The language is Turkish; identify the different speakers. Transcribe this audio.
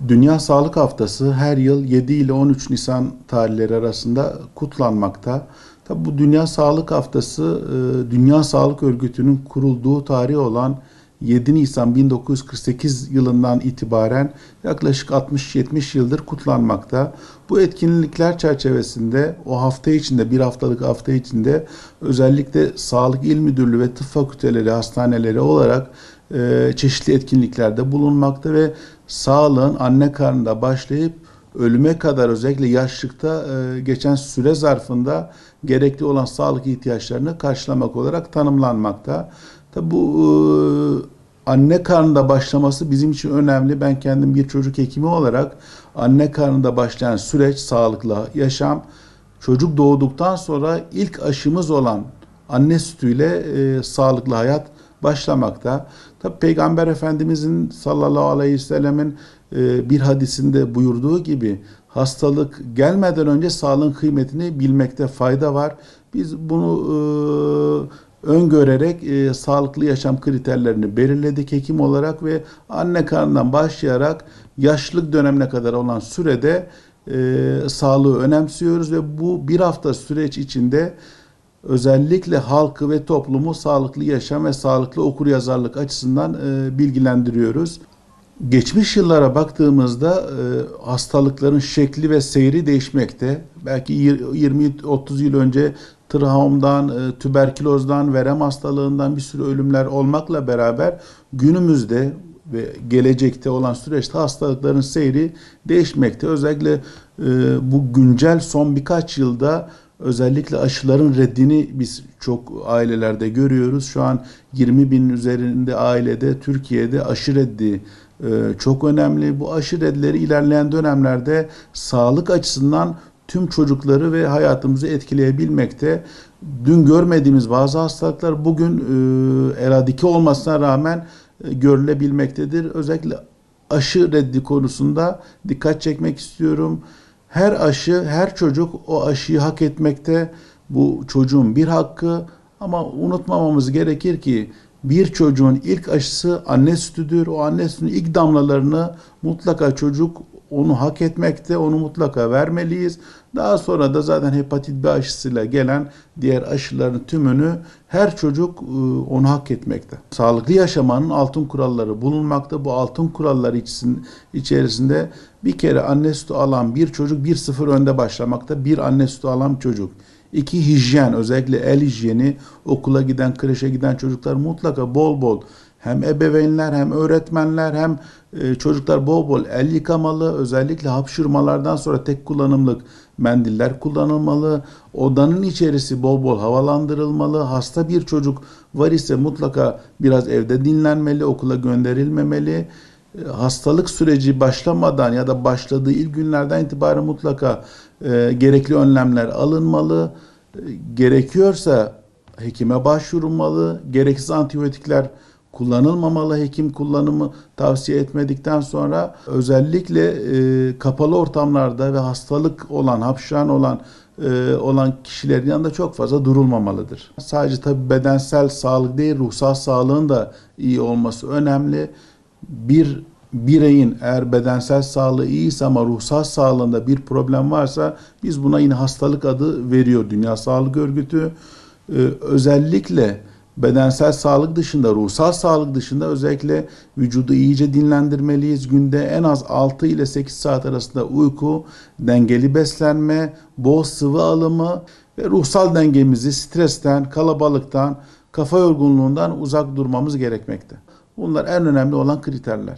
Speaker 1: Dünya Sağlık Haftası her yıl 7 ile 13 Nisan tarihleri arasında kutlanmakta. Tabi bu Dünya Sağlık Haftası, Dünya Sağlık Örgütü'nün kurulduğu tarih olan 7 Nisan 1948 yılından itibaren yaklaşık 60-70 yıldır kutlanmakta. Bu etkinlikler çerçevesinde o hafta içinde, bir haftalık hafta içinde özellikle Sağlık İl Müdürlüğü ve tıp fakülteleri, hastaneleri olarak çeşitli etkinliklerde bulunmakta ve sağlığın anne karnında başlayıp ölüme kadar özellikle yaşlılıkta geçen süre zarfında gerekli olan sağlık ihtiyaçlarını karşılamak olarak tanımlanmakta. Tabi bu anne karnında başlaması bizim için önemli. Ben kendim bir çocuk hekimi olarak anne karnında başlayan süreç, sağlıklı yaşam, çocuk doğduktan sonra ilk aşımız olan anne sütüyle sağlıklı hayat başlamakta. Tabi Peygamber Efendimizin sallallahu aleyhi ve sellemin bir hadisinde buyurduğu gibi hastalık gelmeden önce sağlığın kıymetini bilmekte fayda var. Biz bunu öngörerek sağlıklı yaşam kriterlerini belirledik hekim olarak ve anne karnından başlayarak yaşlılık dönemine kadar olan sürede sağlığı önemsiyoruz ve bu bir hafta süreç içinde özellikle halkı ve toplumu sağlıklı yaşam ve sağlıklı okuryazarlık açısından bilgilendiriyoruz. Geçmiş yıllara baktığımızda hastalıkların şekli ve seyri değişmekte. Belki 20-30 yıl önce trahomdan, tüberkülozdan, verem hastalığından bir sürü ölümler olmakla beraber günümüzde ve gelecekte olan süreçte hastalıkların seyri değişmekte. Özellikle bu güncel son birkaç yılda özellikle aşıların reddini biz çok ailelerde görüyoruz. Şu an 20 bin üzerinde ailede Türkiye'de aşı reddi çok önemli. Bu aşı reddileri ilerleyen dönemlerde sağlık açısından tüm çocukları ve hayatımızı etkileyebilmekte. Dün görmediğimiz bazı hastalıklar bugün eradike olmasına rağmen görülebilmektedir. Özellikle aşı reddi konusunda dikkat çekmek istiyorum. Her aşı, her çocuk o aşıyı hak etmekte. Bu çocuğun bir hakkı ama unutmamamız gerekir ki bir çocuğun ilk aşısı anne sütüdür. O anne sütünün ilk damlalarını mutlaka çocuk onu hak etmekte, onu mutlaka vermeliyiz. Daha sonra da zaten hepatit B aşısıyla gelen diğer aşıların tümünü her çocuk onu hak etmekte. Sağlıklı yaşamanın altın kuralları bulunmakta. Bu altın kurallar içerisinde bir kere anne sütü alan bir çocuk 1-0 önde başlamakta. Bir anne sütü alan çocuk. 2 hijyen, özellikle el hijyeni, okula giden, kreşe giden çocuklar mutlaka bol bol hem ebeveynler hem öğretmenler hem çocuklar bol bol el yıkamalı. Özellikle hapşırmalardan sonra tek kullanımlık mendiller kullanılmalı. Odanın içerisi bol bol havalandırılmalı. Hasta bir çocuk var ise mutlaka biraz evde dinlenmeli, okula gönderilmemeli. Hastalık süreci başlamadan ya da başladığı ilk günlerden itibaren mutlaka gerekli önlemler alınmalı. Gerekiyorsa hekime başvurulmalı. Gereksiz antibiyotikler kullanılmamalı. Hekim kullanımı tavsiye etmedikten sonra özellikle kapalı ortamlarda ve hastalık olan, hapşıran olan kişilerin yanında çok fazla durulmamalıdır. Sadece tabii bedensel sağlık değil, ruhsal sağlığın da iyi olması önemli. Bir bireyin eğer bedensel sağlığı iyiyse ama ruhsal sağlığında bir problem varsa biz buna yine hastalık adı veriyor Dünya Sağlık Örgütü. Özellikle bedensel sağlık dışında, ruhsal sağlık dışında özellikle vücudu iyice dinlendirmeliyiz. Günde en az 6 ile 8 saat arasında uyku, dengeli beslenme, bol sıvı alımı ve ruhsal dengemizi stresten, kalabalıktan, kafa yorgunluğundan uzak durmamız gerekmekte. Bunlar en önemli olan kriterler.